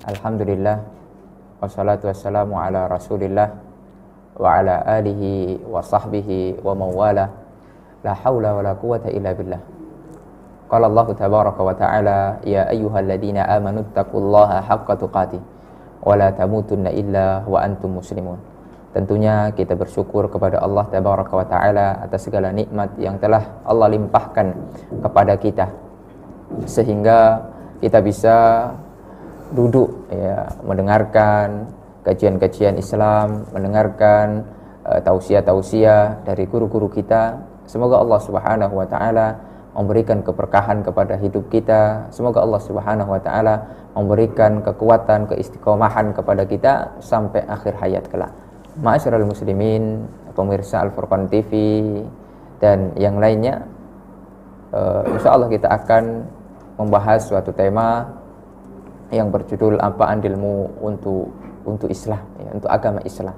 Alhamdulillah, wassalatu wassalamu ala rasulillah wa ala alihi wa sahbihi wa mawala. La hawla wa la quwata illa billah. Qala Allah tabaraka wa ta'ala, ya ayyuhalladzina amanu taqullaha haqqa tuqatih wa la tamutunna illa wa antum muslimun. Tentunya kita bersyukur kepada Allah tabaraka wa ta'ala atas segala nikmat yang telah Allah limpahkan kepada kita, sehingga kita bisa duduk mendengarkan kajian-kajian Islam, mendengarkan tausiah-tausiah dari guru-guru kita. Semoga Allah Subhanahu wa taala memberikan keberkahan kepada hidup kita. Semoga Allah Subhanahu wa taala memberikan kekuatan, keistiqomahan kepada kita sampai akhir hayat kelak. Ma'asyiral muslimin, pemirsa Al-Furqan TV dan yang lainnya, insyaallah kita akan membahas suatu tema yang berjudul apa andilmu untuk Islam, untuk agama Islam.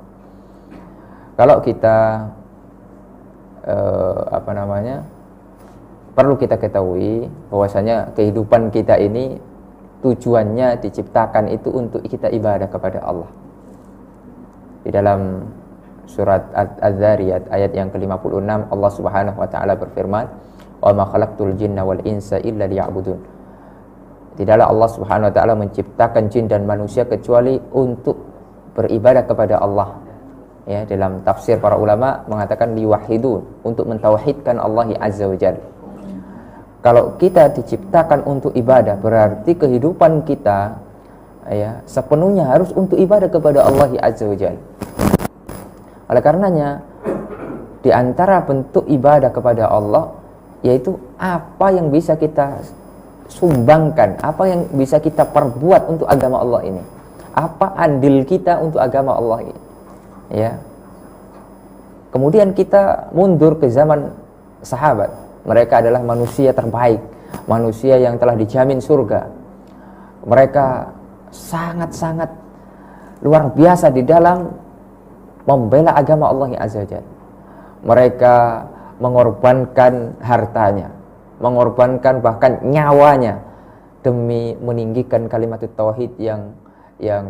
Kalau kita perlu kita ketahui bahwasanya kehidupan kita ini tujuannya diciptakan itu untuk kita ibadah kepada Allah. Di dalam surat Az-Zariyat ayat yang ke-56, Allah Subhanahu wa taala berfirman, "Wa ma khalaqtul jinna wal insa illa liya'budun." Tidaklah Allah Subhanahu wa taala menciptakan jin dan manusia kecuali untuk beribadah kepada Allah. Ya, dalam tafsir para ulama mengatakan liwahidun, untuk mentauhidkan Allah Azza wa Jalla. Kalau kita diciptakan untuk ibadah, berarti kehidupan kita sepenuhnya harus untuk ibadah kepada Allah Azza wa Jalla. Oleh karenanya, di antara bentuk ibadah kepada Allah yaitu apa yang bisa kita sumbangkan, apa yang bisa kita perbuat untuk agama Allah ini, apa andil kita untuk agama Allah ini, ya. Kemudian kita mundur ke zaman sahabat. Mereka adalah manusia terbaik, manusia yang telah dijamin surga. Mereka sangat-sangat luar biasa di dalam membela agama Allah Azza wa Jalla. Mereka mengorbankan hartanya, mengorbankan bahkan nyawanya demi meninggikan kalimat tauhid yang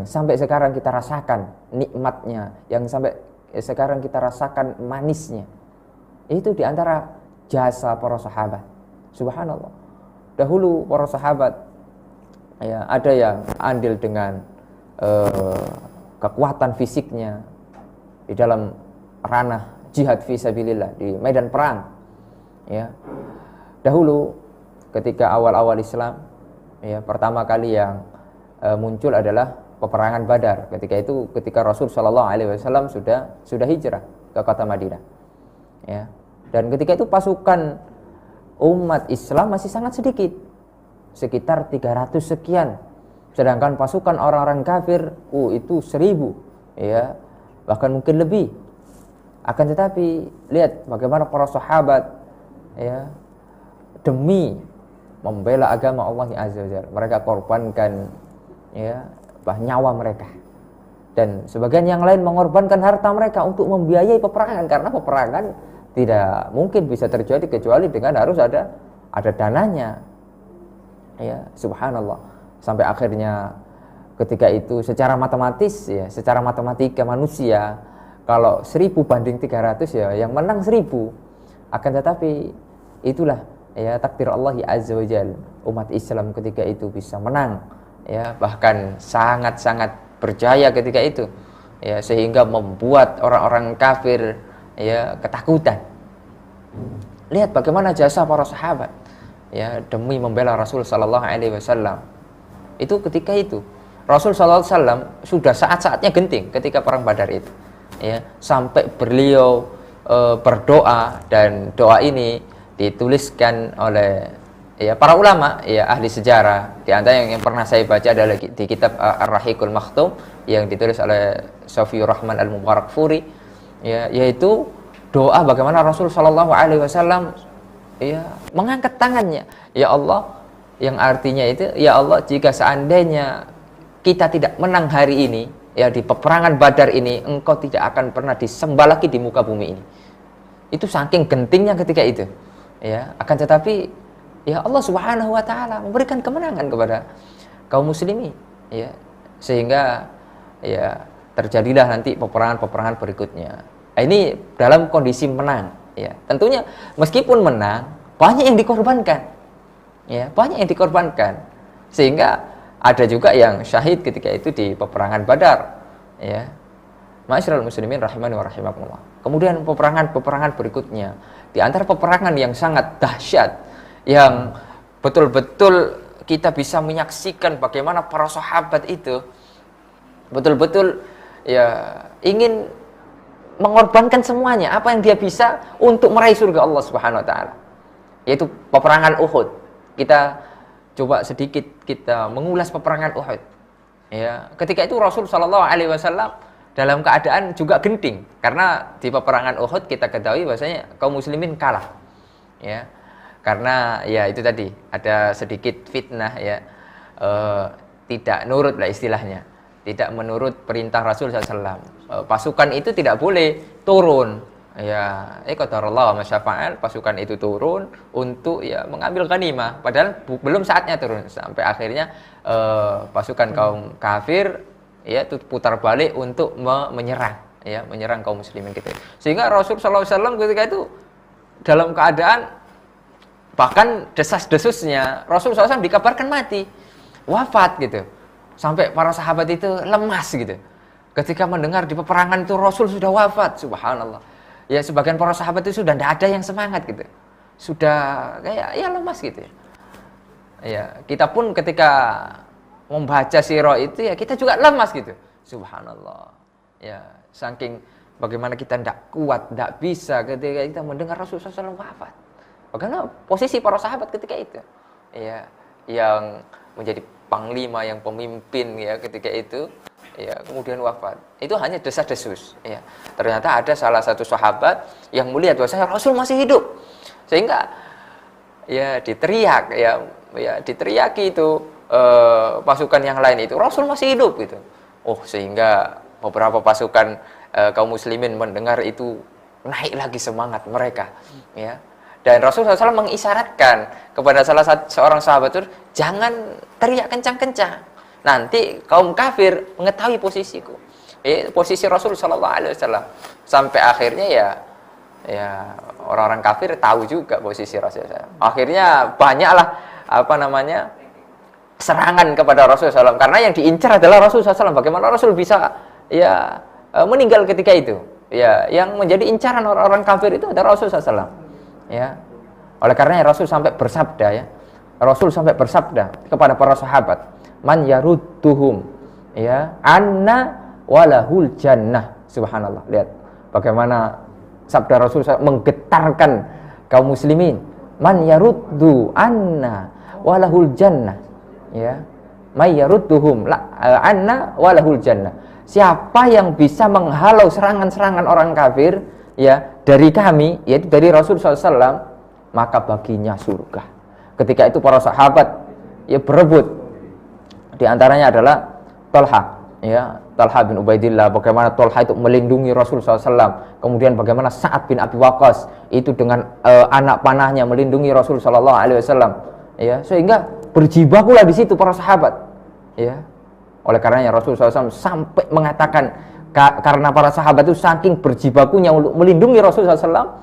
sampai sekarang kita rasakan nikmatnya, yang sampai sekarang kita rasakan manisnya. Itu diantara jasa para sahabat. Subhanallah. Dahulu para sahabat ada yang andil dengan kekuatan fisiknya di dalam ranah jihad fisabilillah, di medan perang. Dahulu ketika awal-awal Islam, pertama kali yang muncul adalah peperangan Badar. Ketika Rasul Shallallahu Alaihi Wasallam sudah hijrah ke kota Madinah. Dan ketika itu pasukan umat Islam masih sangat sedikit, sekitar 300 sekian. Sedangkan pasukan orang-orang kafir itu 1000, bahkan mungkin lebih. Akan tetapi lihat bagaimana para sahabat demi membela agama Allah Azza wa Jalla, mereka korbankan nyawa mereka, dan sebagian yang lain mengorbankan harta mereka untuk membiayai peperangan, karena peperangan tidak mungkin bisa terjadi kecuali dengan harus ada dananya. Subhanallah. Sampai akhirnya ketika itu secara matematis, secara matematika manusia, kalau 1000 banding 300 yang menang 1000. Akan tetapi itulah takdir Allah Azza wa Jalla, umat Islam ketika itu bisa menang, bahkan sangat-sangat berjaya ketika itu, sehingga membuat orang-orang kafir ketakutan. Lihat bagaimana jasa para sahabat demi membela Rasul sallallahu alaihi wasallam. Itu ketika itu Rasul sallallahu alaihi wasallam sudah saat-saatnya genting ketika perang Badar itu, sampai beliau berdoa, dan doa ini dituliskan oleh para ulama, ahli sejarah. Di antara yang pernah saya baca adalah di kitab Ar-Rahiqul Makhtum yang ditulis oleh Safiur Rahman Al-Mubarakfuri, yaitu doa bagaimana Rasul sallallahu alaihi wasallam mengangkat tangannya, ya Allah, yang artinya itu, ya Allah, jika seandainya kita tidak menang hari ini, di peperangan Badar ini, Engkau tidak akan pernah disembah lagi di muka bumi ini. Itu saking gentingnya ketika itu. Akan tetapi Allah Subhanahu wa taala memberikan kemenangan kepada kaum muslimin. sehingga ya terjadilah nanti peperangan-peperangan berikutnya. Nah, ini dalam kondisi menang, ya. Tentunya meskipun menang, banyak yang dikorbankan. Ya, banyak yang dikorbankan. Sehingga ada juga yang syahid ketika itu di peperangan Badar, ya. Ma'asyiral muslimin rahimani wa rahimakumullah. Kemudian peperangan-peperangan berikutnya, di antara peperangan yang sangat dahsyat, yang betul-betul kita bisa menyaksikan bagaimana para sahabat itu betul-betul ya ingin mengorbankan semuanya apa yang dia bisa untuk meraih surga Allah Subhanahu wa taala, yaitu peperangan Uhud. Kita coba sedikit kita mengulas peperangan Uhud. Ya, ketika itu Rasul sallallahu alaihi wasallam dalam keadaan juga genting, karena di peperangan Uhud kita ketahui bahwasanya kaum muslimin kalah. Ya. Karena ya itu tadi ada sedikit fitnah, ya, tidak nurut lah istilahnya, tidak menurut perintah Rasul SAW. Pasukan itu tidak boleh turun, ya, qadarullah wa masyafa'al, pasukan itu turun untuk ya mengambil ghanimah, padahal belum saatnya turun, sampai akhirnya pasukan kaum kafir ya itu putar balik untuk menyerang, ya, menyerang kaum muslimin gitu. Sehingga Rasul SAW ketika itu dalam keadaan bahkan desas-desusnya Rasul SAW dikabarkan mati, wafat gitu. Sampai para sahabat itu lemas gitu. Ketika mendengar di peperangan itu Rasul sudah wafat, subhanallah. Ya sebagian para sahabat itu sudah tidak ada yang semangat gitu. Sudah kayak ya lemas gitu. Ya, kita pun ketika membaca sirah itu ya kita juga lemas gitu. Subhanallah. Ya, saking bagaimana kita tidak kuat, tidak bisa ketika kita mendengar Rasul SAW wafat. Bagaimana posisi para sahabat ketika itu, ya, yang menjadi panglima, yang pemimpin, ya, ketika itu, ya, kemudian wafat. Itu hanya desas-desus, ya. Ternyata ada salah satu sahabat yang melihat bahwasanya Rasul masih hidup, sehingga ya diteriak, ya diteriaki itu pasukan yang lain itu Rasul masih hidup gitu. Oh, sehingga beberapa pasukan kaum muslimin mendengar itu naik lagi semangat mereka, ya. Dan Rasulullah SAW mengisyaratkan kepada seorang sahabat itu, jangan teriak kencang-kencang. Nanti kaum kafir mengetahui posisiku. Posisi Rasulullah SAW. Sampai akhirnya ya orang-orang kafir tahu juga posisi Rasulullah SAW. Akhirnya banyaklah serangan kepada Rasulullah SAW. Karena yang diincar adalah Rasulullah SAW. Bagaimana Rasul bisa meninggal ketika itu? Ya, yang menjadi incaran orang-orang kafir itu adalah Rasulullah SAW. Ya, oleh karenanya Rasul sampai bersabda, ya, Rasul sampai bersabda kepada para sahabat, man yarudduhum, ya, anna walahul jannah. Subhanallah. Lihat bagaimana sabda Rasul menggetarkan kaum muslimin. Man yaruddu anna walahul jannah, ya, may yarudduhum anna walahul jannah. Siapa yang bisa menghalau serangan-serangan orang kafir, ya, dari kami, yaitu dari Rasul SAW, maka baginya surga. Ketika itu para sahabat ya berebut. Di antaranya adalah Talha, ya, Talha bin Ubaidillah. Bagaimana Talha itu melindungi Rasul SAW. Kemudian bagaimana Sa'ad bin Abi Waqqas itu dengan anak panahnya melindungi Rasul SAW. Ya, sehingga berjibakulah di situ para sahabat. Ya, oleh karenanya Rasul SAW sampai mengatakan, karena para sahabat itu saking berjibakunya untuk melindungi Rasul SAW,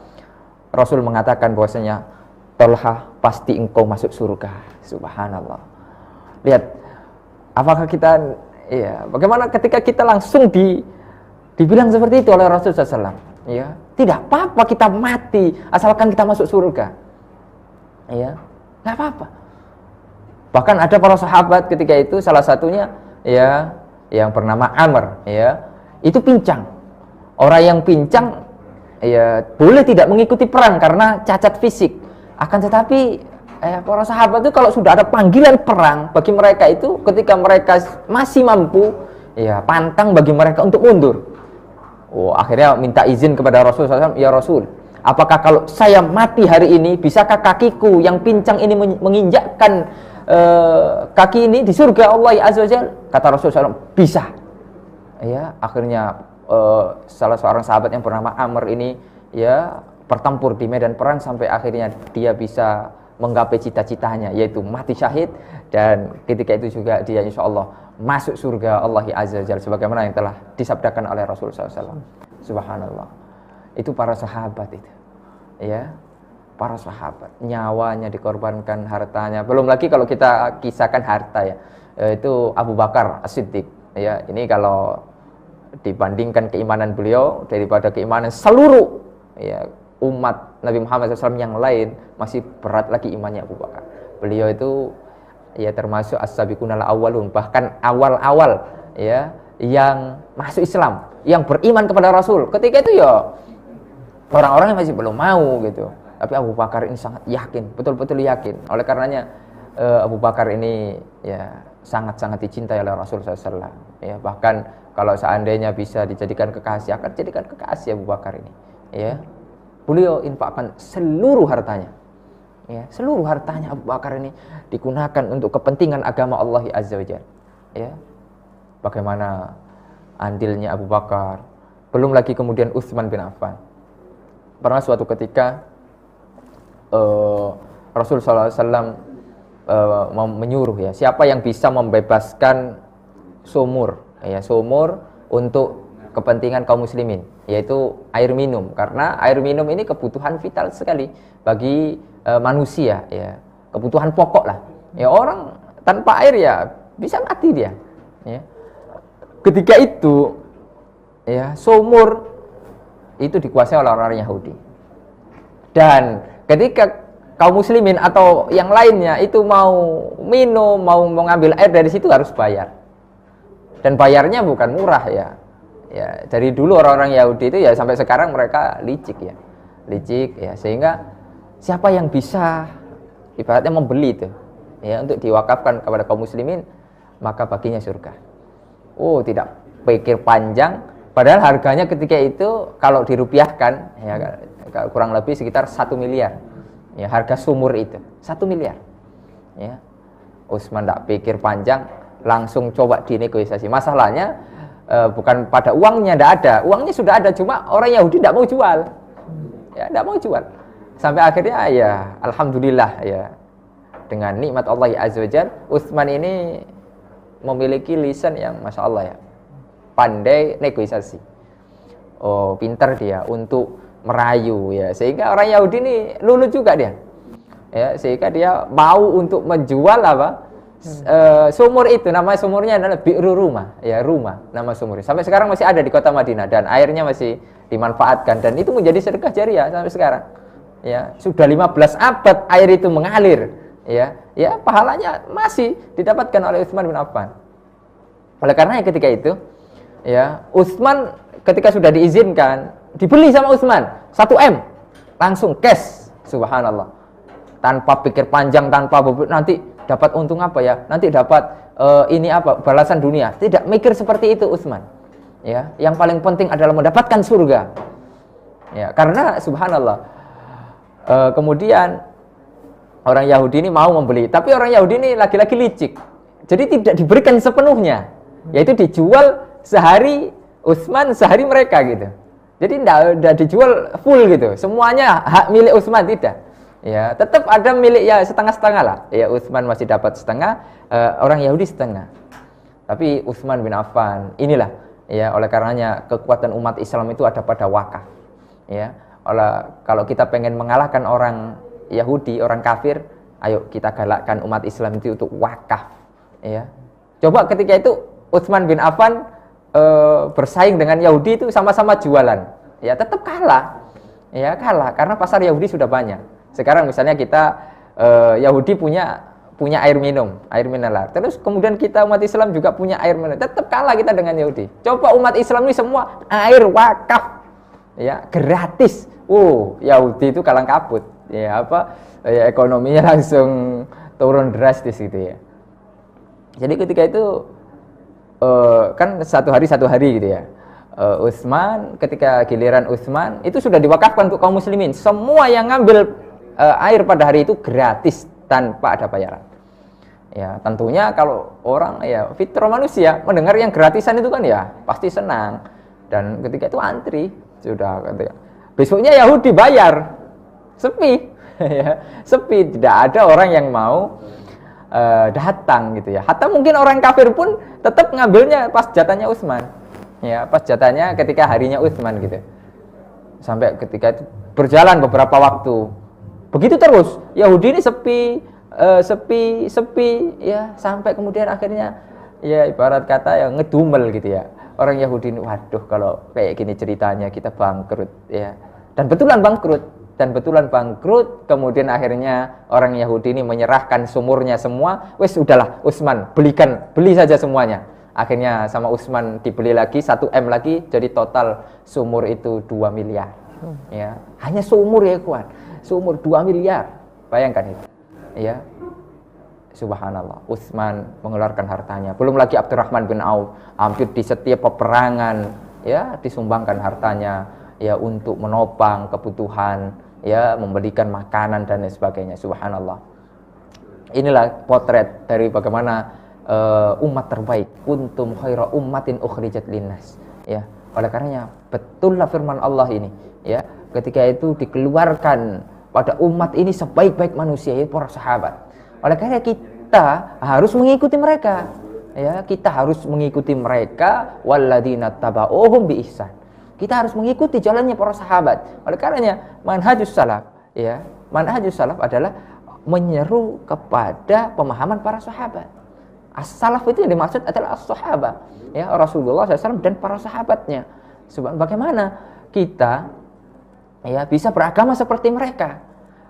Rasul mengatakan bahwasanya, Talha, pasti engkau masuk surga. Subhanallah. Lihat, apakah kita, ya, bagaimana ketika kita langsung dibilang seperti itu oleh Rasul SAW, ya, tidak apa-apa kita mati asalkan kita masuk surga, ya, nggak apa-apa. Bahkan ada para sahabat ketika itu, salah satunya, ya, yang bernama Amr, ya, itu pincang. Orang yang pincang ya boleh tidak mengikuti perang karena cacat fisik. Akan tetapi para sahabat itu kalau sudah ada panggilan perang bagi mereka itu, ketika mereka masih mampu, ya pantang bagi mereka untuk mundur. Oh, akhirnya minta izin kepada Rasul SAW, ya Rasul, apakah kalau saya mati hari ini, bisakah kakiku yang pincang ini menginjakkan kaki ini di surga Allah Azza wa Jalla? Kata Rasul SAW, bisa. Ya, akhirnya salah seorang sahabat yang bernama Amr ini, ya, bertempur di medan perang sampai akhirnya dia bisa menggapai cita-citanya, yaitu mati syahid, dan ketika itu juga dia insya Allah masuk surga Allah Azza wa Jalla sebagaimana yang telah disabdakan oleh Rasulullah SAW. Subhanallah. Itu para sahabat itu, ya, para sahabat, nyawanya dikorbankan, hartanya. Belum lagi kalau kita kisahkan harta ya, itu Abu Bakar As-Siddiq. Ya, ini kalau dibandingkan keimanan beliau daripada keimanan seluruh ya umat Nabi Muhammad SAW yang lain, masih berat lagi imannya Abu Bakar. Beliau itu ya termasuk as-sabiqunal awwalun, bahkan awal-awal ya yang masuk Islam, yang beriman kepada Rasul. Ketika itu ya orang-orang yang masih belum mau gitu. Tapi Abu Bakar ini sangat yakin, betul-betul yakin. Oleh karenanya Abu Bakar ini ya sangat-sangat dicintai oleh Rasul SAW. Ya, bahkan kalau seandainya bisa dijadikan kekasih, akan jadikan kekasih Abu Bakar ini. Ya, beliau infakkan seluruh hartanya. Ya, seluruh hartanya Abu Bakar ini digunakan untuk kepentingan agama Allah Azza wa Jalla. Ya, bagaimana andilnya Abu Bakar. Belum lagi kemudian Utsman bin Affan. Pernah suatu ketika Rasul SAW menyuruh ya, siapa yang bisa membebaskan sumur, ya, sumur untuk kepentingan kaum muslimin, yaitu air minum, karena air minum ini kebutuhan vital sekali bagi manusia, ya, kebutuhan pokok lah. Ya, orang tanpa air ya bisa mati dia. Ya. Ketika itu, ya, sumur itu dikuasai oleh orang Yahudi. Dan ketika kaum muslimin atau yang lainnya itu mau minum, mau mengambil air dari situ harus bayar. Dan bayarnya bukan murah ya. Ya, dari dulu orang-orang Yahudi itu ya sampai sekarang mereka licik ya. Licik ya, sehingga siapa yang bisa ibaratnya membeli itu ya untuk diwakafkan kepada kaum muslimin, maka baginya surga. Oh, tidak pikir panjang, padahal harganya ketika itu kalau dirupiahkan ya kurang lebih sekitar 1 miliar. Ya, harga sumur itu 1 miliar. Ya. Utsman tidak pikir panjang, langsung coba dinegosiasi. Masalahnya bukan pada uangnya, tidak ada. Uangnya sudah ada, cuma orang Yahudi tidak mau jual. Ya, tidak mau jual. Sampai akhirnya ya alhamdulillah ya, dengan nikmat Allah Azza wa Jalla, Utsman ini memiliki lisan yang Masya Allah ya, pandai negosiasi. Oh, pintar dia untuk merayu ya, sehingga orang Yahudi ini luluh juga dia. Ya, sehingga dia mau untuk menjual apa? Sumur itu, nama sumurnya adalah Bi'ru Rumah, ya, rumah nama sumurnya. Sampai sekarang masih ada di kota Madinah dan airnya masih dimanfaatkan, dan itu menjadi sedekah jariah sampai sekarang. Ya, sudah 15 abad air itu mengalir, ya, ya, pahalanya masih didapatkan oleh Utsman bin Affan. Oleh karena ketika itu, ya, Utsman ketika sudah diizinkan, dibeli sama Utsman 1 M, langsung cash, subhanallah, tanpa pikir panjang, tanpa nanti dapat untung apa ya, nanti dapat ini apa, balasan dunia. Tidak mikir seperti itu Utsman. Ya, yang paling penting adalah mendapatkan surga. Ya, karena subhanallah. Kemudian orang Yahudi ini mau membeli, tapi orang Yahudi ini lagi-lagi licik. Jadi tidak diberikan sepenuhnya, yaitu dijual sehari Utsman, sehari mereka gitu. Jadi tidak dijual full gitu, semuanya hak milik Utsman, tidak. Ya, tetap ada milik ya setengah-setengah lah. Ya, Utsman masih dapat setengah, orang Yahudi setengah. Tapi Utsman bin Affan inilah ya, oleh karenanya kekuatan umat Islam itu ada pada wakaf. Ya, kalau kita pengen mengalahkan orang Yahudi, orang kafir, ayo kita galakkan umat Islam itu untuk wakaf. Ya, coba ketika itu Utsman bin Affan bersaing dengan Yahudi itu sama-sama jualan, ya tetap kalah. Ya, kalah karena pasar Yahudi sudah banyak. Sekarang misalnya kita Yahudi punya air minum, air mineral. Terus kemudian kita umat Islam juga punya air mineral. Tetap kalah kita dengan Yahudi. Coba umat Islam ini semua air wakaf, ya, gratis. Yahudi itu kalang kabut. Ya, apa? Ya, ekonominya langsung turun drastis gitu ya. Jadi ketika itu kan satu hari gitu ya. Utsman, ketika giliran Utsman itu sudah diwakafkan untuk kaum muslimin. Semua yang ngambil air pada hari itu gratis tanpa ada bayaran. Ya, tentunya kalau orang ya fitrah manusia mendengar yang gratisan itu kan ya pasti senang. Dan ketika itu antri sudah ketika besoknya Yahudi bayar sepi. Ya, sepi, tidak ada orang yang mau datang gitu ya. Hatta mungkin orang kafir pun tetap ngambilnya pas jatahnya Utsman. Ya, pas jatahnya ketika harinya Utsman gitu. Sampai ketika itu berjalan beberapa waktu. Begitu terus, Yahudi ini sepi ya, sampai kemudian akhirnya ya ibarat kata ya ngedumel gitu ya. Orang Yahudi ini, waduh kalau kayak gini ceritanya kita bangkrut ya. Dan betulan bangkrut, kemudian akhirnya orang Yahudi ini menyerahkan sumurnya semua. Wes udahlah Utsman, beli saja semuanya. Akhirnya sama Utsman dibeli lagi 1 M lagi, jadi total sumur itu 2 miliar. Ya, hanya sumur ya kawan. Sumur 2 miliar. Bayangkan itu. Ya. Subhanallah, Utsman mengeluarkan hartanya. Belum lagi Abdurrahman bin Auf, hampir di setiap peperangan ya disumbangkan hartanya ya untuk menopang kebutuhan, ya memberikan makanan dan lain sebagainya. Subhanallah. Inilah potret dari bagaimana umat terbaik. Kuntum khaira ummatin ukhrijat linnas. Ya, oleh karenanya betullah firman Allah ini, ya, ketika itu dikeluarkan pada umat ini sebaik-baik manusia, yaitu para sahabat. Oleh karena kita harus mengikuti mereka. Ya, kita harus mengikuti mereka, walladzina tabauhum bi ihsan. Kita harus mengikuti jalannya para sahabat. Oleh karenanya manhajus salaf, ya, manhajus salaf adalah menyeru kepada pemahaman para sahabat. As-salaf itu yang dimaksud adalah as-sahabah, ya, Rasulullah SAW dan para sahabatnya. Bagaimana kita ya bisa beragama seperti mereka?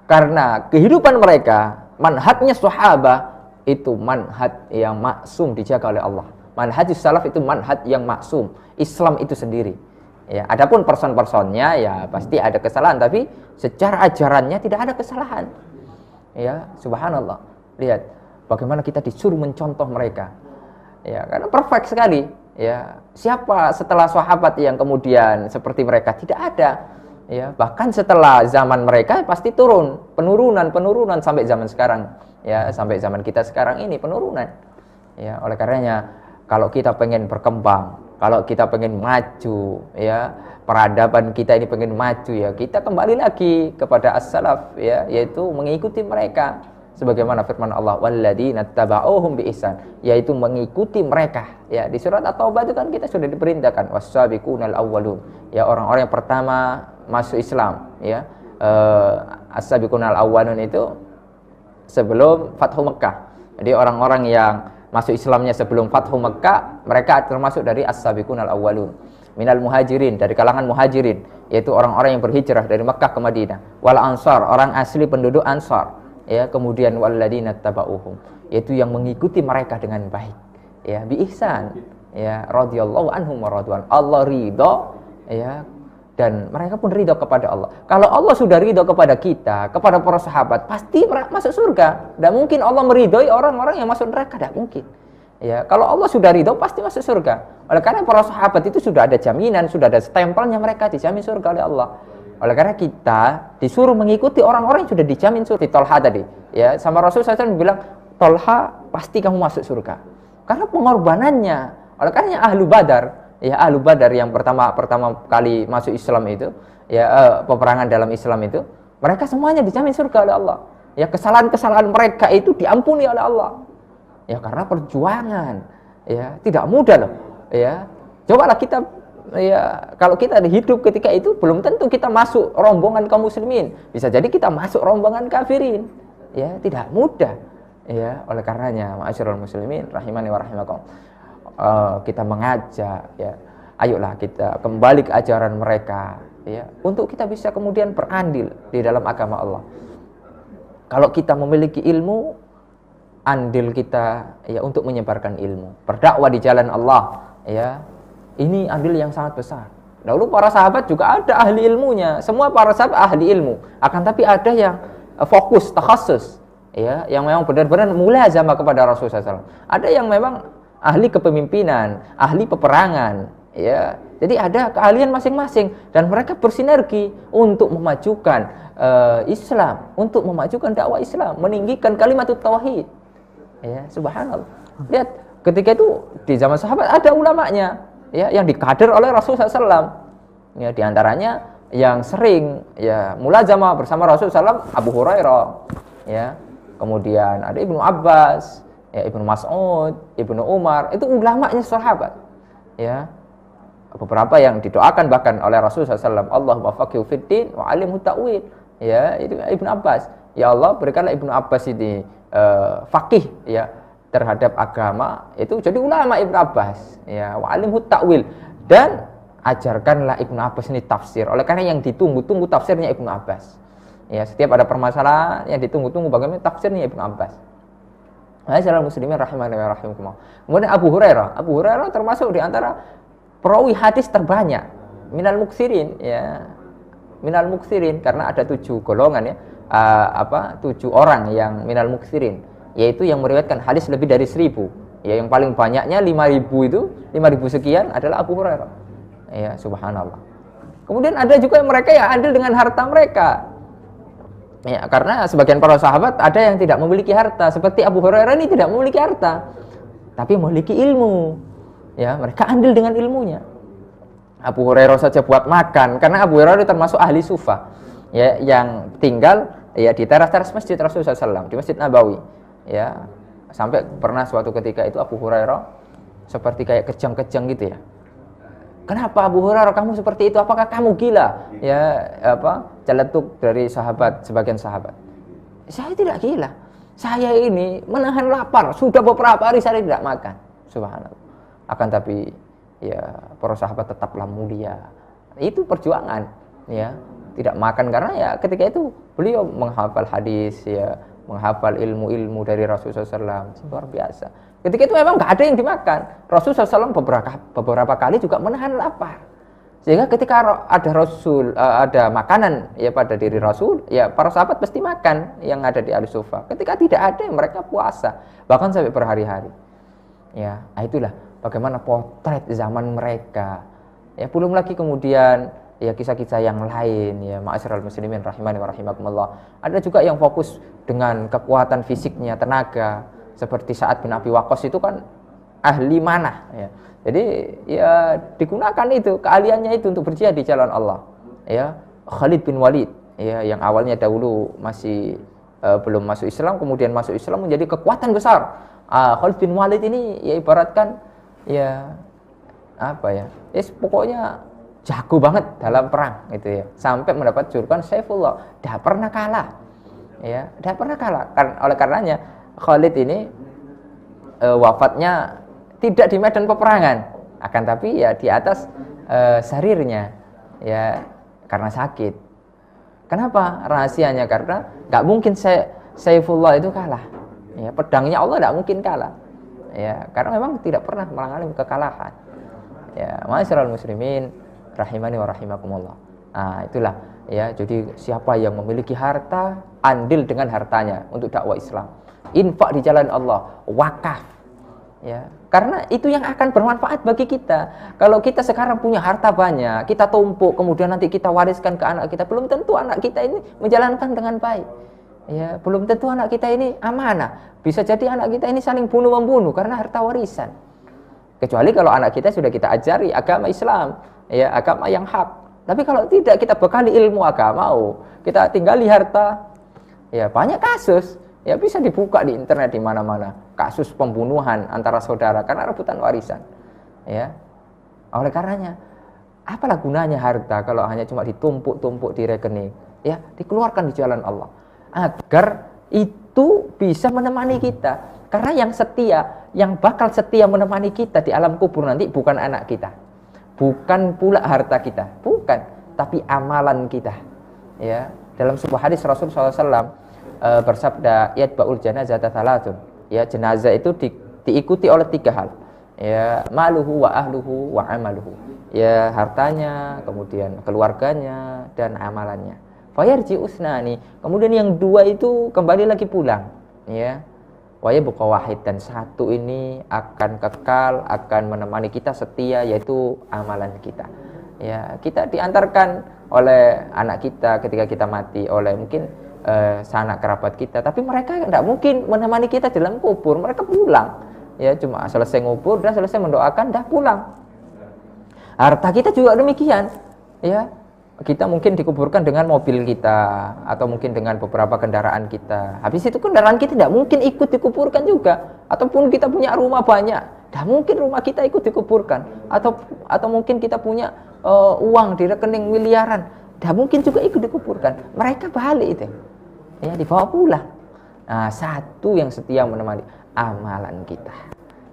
Karena kehidupan mereka, manhajnya sahabat itu manhaj yang maksum dijaga oleh Allah. Manhajus salaf itu manhaj yang maksum. Islam itu sendiri. Ya, adapun person-personnya ya pasti ada kesalahan, tapi secara ajarannya tidak ada kesalahan. Ya, subhanallah. Lihat bagaimana kita disuruh mencontoh mereka. Ya, karena perfect sekali. Ya, siapa setelah sahabat yang kemudian seperti mereka? Tidak ada. Ya, bahkan setelah zaman mereka pasti turun, penurunan sampai zaman sekarang. Ya, sampai zaman kita sekarang ini penurunan. Ya, oleh karenanya kalau kita pengen berkembang, kalau kita pengen maju, ya, peradaban kita ini pengen maju, ya, kita kembali lagi kepada as-salaf, ya, yaitu mengikuti mereka sebagaimana firman Allah, walladzina tabauhum bi ihsan, yaitu mengikuti mereka. Ya, di surat At-Taubah itu kan kita sudah diperintahkan was-sabiqunal awwalun, ya, orang-orang yang pertama masuk Islam, ya. As-sabiqunal awwalun itu sebelum Fathu Mekah. Jadi orang-orang yang masuk Islamnya sebelum Fathu Mekah, mereka termasuk dari as-sabiqunal awwalun minal muhajirin, dari kalangan muhajirin, yaitu orang-orang yang berhijrah dari Mekah ke Madinah, wal ansar, orang asli penduduk Ansar, ya, kemudian walladzina tabauhum, yaitu yang mengikuti mereka dengan baik, ya, bi ihsan, ya, radhiyallahu anhum wa radwan, Allah ridho, ya, dan mereka pun ridho kepada Allah. Kalau Allah sudah ridho kepada kita, kepada para sahabat, pasti masuk surga. Tidak mungkin Allah meridhoi orang-orang yang masuk neraka, tidak mungkin. Ya, kalau Allah sudah ridho pasti masuk surga. Oleh karena para sahabat itu sudah ada jaminan, sudah ada stempelnya, mereka dijamin surga oleh Allah. Oleh karena kita disuruh mengikuti orang-orang yang sudah dijamin surga. Tolha tadi, ya, sama Rasul SAW bilang, Tolha pasti kamu masuk surga. Karena pengorbanannya. Oleh karena ahlu Badar, ya, ahlu Badar yang pertama kali masuk Islam itu, ya, peperangan dalam Islam itu, mereka semuanya dijamin surga oleh Allah. Ya, kesalahan-kesalahan mereka itu diampuni oleh Allah. Ya, karena perjuangan, ya, tidak mudah loh, ya. Cobalah kita, ya, kalau kita hidup ketika itu belum tentu kita masuk rombongan kaum muslimin, bisa jadi kita masuk rombongan kafirin, ya, tidak mudah, ya. Oleh karenanya ma'asyiral muslimin rahimani wa rahimakumullah, kita mengajak, ya, ayolah kita kembali ke ajaran mereka, ya, untuk kita bisa kemudian berandil di dalam agama Allah. Kalau kita memiliki ilmu, andil kita, ya, untuk menyebarkan ilmu, berdakwah di jalan Allah, ya, ini andil yang sangat besar. Dahulu para sahabat juga ada ahli ilmunya, semua para sahabat ahli ilmu, akan tapi ada yang fokus, takhasus, ya, yang memang benar-benar mulazamah kepada Rasulullah SAW. Ada yang memang ahli kepemimpinan, ahli peperangan, ya. Jadi ada keahlian masing-masing dan mereka bersinergi untuk memajukan Islam, untuk memajukan dakwah Islam, meninggikan kalimat tauhid. Ya, subhanallah. Lihat, ketika itu di zaman sahabat ada ulamanya, ya, yang dikader oleh Rasulullah SAW. Ya, di antaranya yang sering ya mulazamah bersama Rasulullah SAW, Abu Hurairah, ya. Kemudian ada Ibnu Abbas, ya, Ibnu Mas'ud, Ibnu Umar, itu ulamanya sahabat. Ya. Beberapa yang didoakan bahkan oleh Rasulullah SAW, Allahumma faqihu fiddin wa alimhu ta'wil. Ya, itu Ibnu Abbas. Ya Allah, berikanlah Ibnu Abbas ini faqih ya terhadap agama, itu jadi ulama Ibnu Abbas. Ya, wa alimhu ta'wil, dan ajarkanlah Ibnu Abbas ini tafsir. Oleh karena yang ditunggu-tunggu tafsirnya Ibnu Abbas. Ya, setiap ada permasalahan yang ditunggu-tunggu bagaimana tafsirnya Ibnu Abbas. Ma'asyiral muslimin rahimani wa rahimakumullah. Kemudian Abu Hurairah termasuk di antara perawi hadis terbanyak, minal muksirin, ya. Minal muksirin, karena ada 7 golongan ya. 7 orang yang minal muksirin, yaitu yang meriwayatkan hadis lebih dari 1000. Ya, yang paling banyaknya 5000 itu, 5000 sekian adalah Abu Hurairah. Ya, subhanallah. Kemudian ada juga mereka yang andil dengan harta mereka. Ya, karena sebagian para sahabat ada yang tidak memiliki harta, seperti Abu Hurairah ini tidak memiliki harta, tapi memiliki ilmu. Ya, mereka andil dengan ilmunya. Abu Hurairah saja buat makan, karena Abu Hurairah termasuk ahli sufa, ya, yang tinggal ya di teras-teras masjid Rasulullah SAW, di Masjid Nabawi. Ya, sampai pernah suatu ketika itu Abu Hurairah seperti kayak kejang-kejang gitu ya. Kenapa Abu Hurairah kamu seperti itu? Apakah kamu gila? Ya, celetuk dari sebagian sahabat. Saya tidak gila. Saya ini menahan lapar, sudah beberapa hari saya tidak makan. Subhanallah. Akan tapi ya para sahabat tetaplah mulia. Itu perjuangan, ya. Tidak makan karena ya ketika itu beliau menghafal hadis, ya, menghafal ilmu-ilmu dari Rasulullah SAW. Luar biasa. Ketika itu memang nggak ada yang dimakan. Rasulullah SAW beberapa kali juga menahan lapar. Sehingga ketika ada makanan ya pada diri Rasul, ya para sahabat pasti makan yang ada di al-sufa. Ketika tidak ada, mereka puasa, bahkan sampai berhari-hari. Ya, itulah bagaimana potret zaman mereka. Ya, belum lagi kemudian ya kisah-kisah yang lain, ya, ma'asyiral muslimin rahimani wa rahimakumullah. Ada juga yang fokus dengan kekuatan fisiknya, tenaga, seperti Sa'ad bin Abi Waqqas itu kan ahli manah, ya. Jadi ya digunakan itu keahliannya itu untuk berjihad di jalan Allah. Ya, Khalid bin Walid, ya, yang awalnya dahulu masih belum masuk Islam, kemudian masuk Islam menjadi kekuatan besar. Khalid bin Walid ini ya ibaratkan ya pokoknya jago banget dalam perang gitu ya. Sampai mendapat julukan Saifullah, tidak pernah kalah. Ya, tidak pernah kalah. Oleh karenanya Khalid ini wafatnya tidak di medan peperangan, akan tapi ya di atas sarirnya, ya, karena sakit. Kenapa? Rahasianya karena nggak mungkin Saifullah itu kalah. Ya, pedangnya Allah nggak mungkin kalah. Ya, karena memang tidak pernah mengalami kekalahan. Ya, ma'asyiral muslimin rahimani wa rahimakumullah. Nah, itulah ya, jadi siapa yang memiliki harta, andil dengan hartanya untuk dakwah Islam. Infak di jalan Allah, wakaf. Ya, karena itu yang akan bermanfaat bagi kita. Kalau kita sekarang punya harta banyak, kita tumpuk, kemudian nanti kita wariskan ke anak kita, belum tentu anak kita ini menjalankan dengan baik. Ya, belum tentu anak kita ini amanah. Bisa jadi anak kita ini saling bunuh-membunuh karena harta warisan. Kecuali kalau anak kita sudah kita ajari agama Islam, ya, agama yang hak. Tapi kalau tidak, kita bekali ilmu agama, kita tinggali harta, ya banyak kasus. Ya bisa dibuka di internet di mana-mana, kasus pembunuhan antara saudara karena rebutan warisan. Ya. Oleh karenanya, apalah gunanya harta kalau hanya cuma ditumpuk-tumpuk di rekening? Ya, dikeluarkan di jalan Allah agar itu bisa menemani kita. Karena yang setia, yang bakal setia menemani kita di alam kubur nanti bukan anak kita. Bukan pula harta kita, bukan, tapi amalan kita. Ya, dalam sebuah hadis Rasulullah SAW bersabda, yatba'ul janazata thalatun. Ya, jenazah itu diikuti oleh 3 hal. Ya, maluhu wa ahluhu wa amaluhu. Ya, hartanya, kemudian keluarganya dan amalannya. Fayarji usnani. Kemudian yang 2 itu kembali lagi pulang. Ya. Wa yabqa wahid, dan 1 ini akan kekal, akan menemani kita setia, yaitu amalan kita. Ya, kita diantarkan oleh anak kita ketika kita mati, oleh mungkin sanak kerabat kita, tapi mereka tidak mungkin menemani kita dalam kubur. Mereka pulang, ya, cuma selesai ngubur dan selesai mendoakan dah pulang. Harta kita juga demikian, ya, kita mungkin dikuburkan dengan mobil kita atau mungkin dengan beberapa kendaraan kita. Habis itu kendaraan kita tidak mungkin ikut dikuburkan juga. Ataupun kita punya rumah banyak, tidak mungkin rumah kita ikut dikuburkan. Atau mungkin kita punya uang di rekening miliaran, tidak mungkin juga ikut dikuburkan. Mereka balik itu, ya, dibawa pulang. Nah, satu yang setia menemani, amalan kita.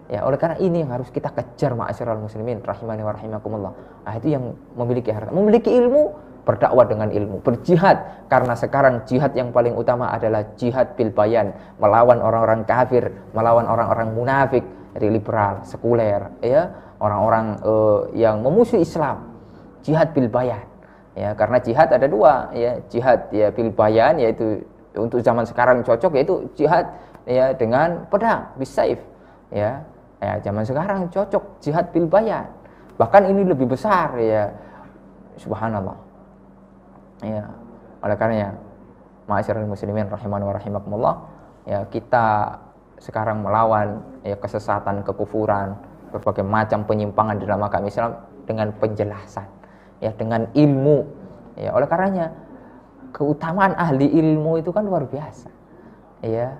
Ya, oleh karena ini yang harus kita kejar, ma'asyiral muslimin rahimani wa rahimakumullah. Nah, itu yang memiliki harta, memiliki ilmu, berdakwah dengan ilmu, berjihad, karena sekarang jihad yang paling utama adalah jihad bil bayan, melawan orang-orang kafir, melawan orang-orang munafik, dari liberal, sekuler, ya, orang-orang yang memusuhi Islam. Jihad bil bayan. Ya, karena jihad ada dua, ya, jihad ya bil bayan, yaitu untuk zaman sekarang cocok, yaitu jihad ya dengan pedang, bisaif, ya. Ya, zaman sekarang cocok jihad bil bayan. Bahkan ini lebih besar, ya. Subhanallah. Ya, oleh karenanya ma'asyiral muslimin rahimani wa rahimakumullah, ya, kita sekarang melawan ya kesesatan, kekufuran, berbagai macam penyimpangan dalam agama Islam dengan penjelasan, ya, dengan ilmu. Ya, oleh karenanya keutamaan ahli ilmu itu kan luar biasa. Ya.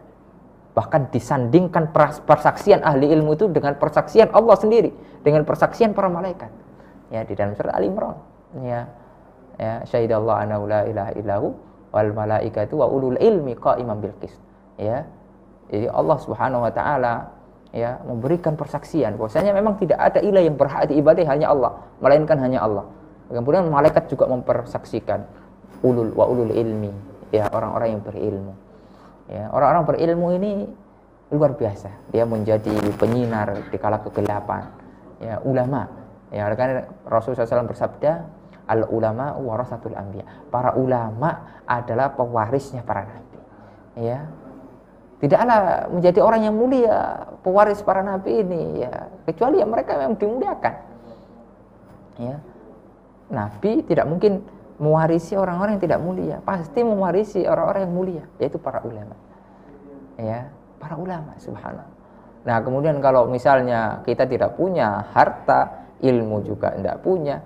Bahkan disandingkan persaksian ahli ilmu itu dengan persaksian Allah sendiri, dengan persaksian para malaikat. Ya, di dalam surat Al-Imran, ya, ya, syahidallahu annahu la ilaha illahu wal malaikatu wa ulul ilmi qa'iman bil qist. Ya. Jadi Allah Subhanahu wa taala, ya, memberikan persaksian bahwasanya memang tidak ada ilah yang berhak diibadahi hanya Allah, melainkan hanya Allah. Kemudian malaikat juga mempersaksikan ulul ilmi, ya, orang-orang yang berilmu. Ya, orang-orang berilmu ini luar biasa. Dia menjadi penyinar di kala kegelapan. Ya, ulama. Ya, karena Rasulullah SAW bersabda, al ulama warasatul anbiya. Para ulama adalah pewarisnya para nabi. Ya. Tidaklah menjadi orang yang mulia pewaris para nabi ini, ya, kecuali yang mereka memang dimuliakan. Ya. Nabi tidak mungkin mewarisi orang-orang yang tidak mulia, pasti mewarisi orang-orang yang mulia, yaitu para ulama. Ya, para ulama, subhanallah. Nah, kemudian kalau misalnya kita tidak punya harta, ilmu juga tidak punya,